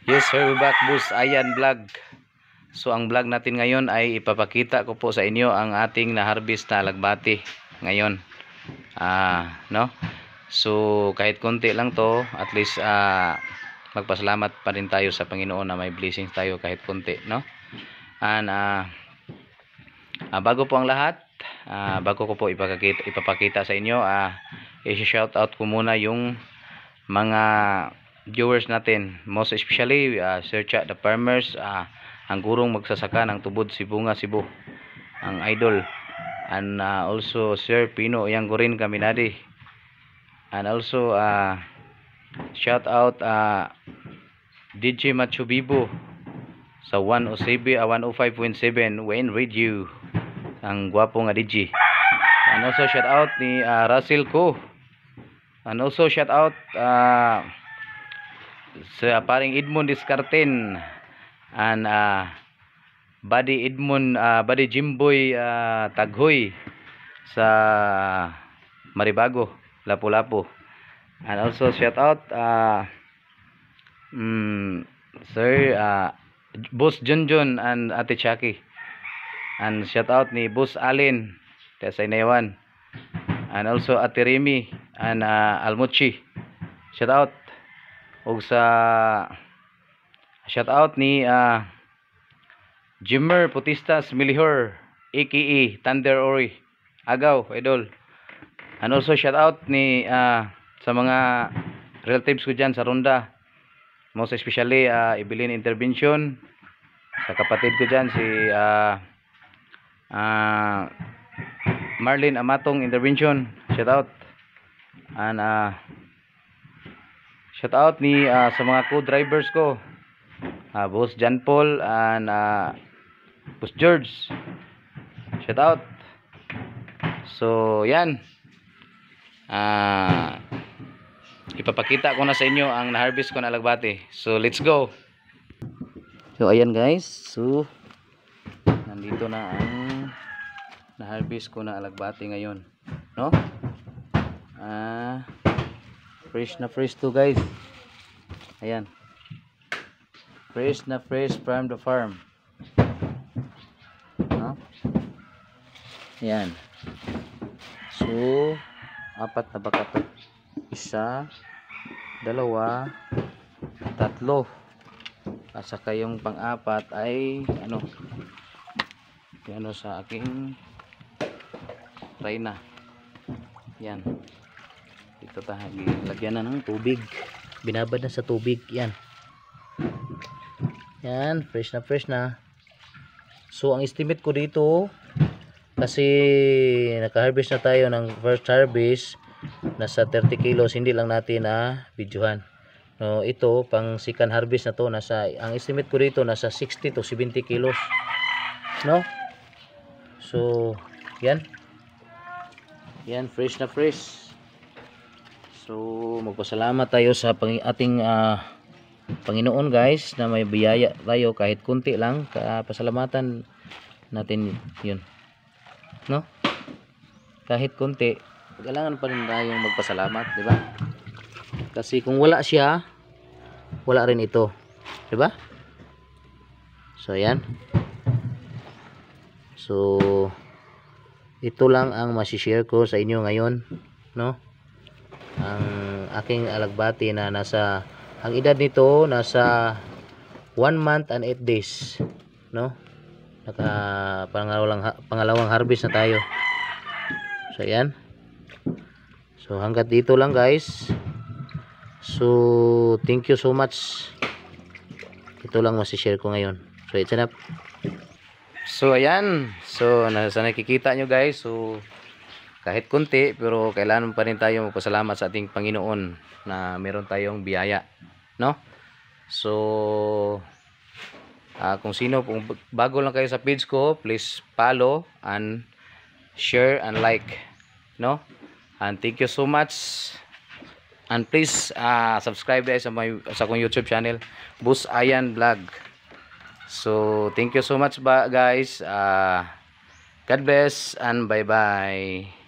Yes sir, we're back, Boss Ayan Vlog. So ang vlog natin ngayon ay ipapakita ko po sa inyo ang ating na-harvest na alagbati ngayon. No? So kahit konti lang to, at least magpasalamat pa rin tayo sa Panginoon na may blessings tayo kahit konti, no? And bago po ang lahat, bago ko po ipapakita sa inyo, i-shout out ko muna yung mga viewers natin, most especially Sir Cha the Farmers, ang gurong magsasaka ng Tubod Sibunga, Cebu, ang idol, and also Sir Pino yang Gorin Kaminadi, and also shout out DJ Machubibo sa 105.7 Wayne Radio, ang gwapo nga DJ. And also shout out ni Russell Ko, and also shout out sa paring Edmond Discarten, and Buddy Edmond, Buddy Jimboy Taghoy sa Maribago, Lapu-Lapu. And also shout out Sir Boss Junjun and Ate Chucky, and shout out ni Boss Allen sa Inaywan, and also Ate Remy and Almuchi, shout out. Og sa shout out ni Jimmer Putistas Milihor aka Thunder Ori Agaw, idol. And also shout out ni sa mga relatives ko dyan sa Ronda, most especially Evelyn Intervention, sa kapatid ko dyan si Marlene Amatong Intervention, shout out. And shout out ni sa mga co-drivers ko, Boss John Paul and Boss George, shout out. So yan, ipapakita ko na sa inyo ang na-harvest ko na alagbati. So let's go. So ayan guys, so nandito na ang na-harvest ko na alagbati ngayon, no? Fresh na fresh to guys. Ayan, fresh na fresh from the farm, no? Ayan. So apat na baka to, isa, dalawa, tatlo, at saka yung pang-apat ay ano sa aking try na. Yan, ito lagyan na ng tubig, binabad na sa tubig. Yan, fresh na. So ang estimate ko dito, kasi naka-harvest na tayo ng first harvest, nasa 30 kilos, hindi lang natin na videohan. No, ito pang second harvest na to, ang estimate ko dito nasa 60 to 70 kilos, no? So yan, fresh na fresh. So magpasalamat tayo sa ating Panginoon guys, na may biyaya tayo kahit kunti lang, pasalamatan natin yun, no? Kahit kunti, kailangan pa rin tayong magpasalamat, di ba? Kasi kung wala siya, wala rin ito, di ba? So ayan, so ito lang ang masishare ko sa inyo ngayon, no? Ang aking alagbati na ang edad nito nasa 1 month and 8 days, no? Pangalawang harvest na tayo. So ayan, so hanggat dito lang guys. So thank you so much. Ito lang masishare ko ngayon. So it's enough. So ayan, so sa nakikita nyo guys, so kahit kunti, pero kailangan pa rin tayo magpasalamat sa ating Panginoon na meron tayong biyaya, no? So kung bago lang kayo sa page ko, please follow and share and like, no? And thank you so much. And please subscribe guys sa akong YouTube channel, Boss Ayan Vlog. So thank you so much guys. God bless and bye bye.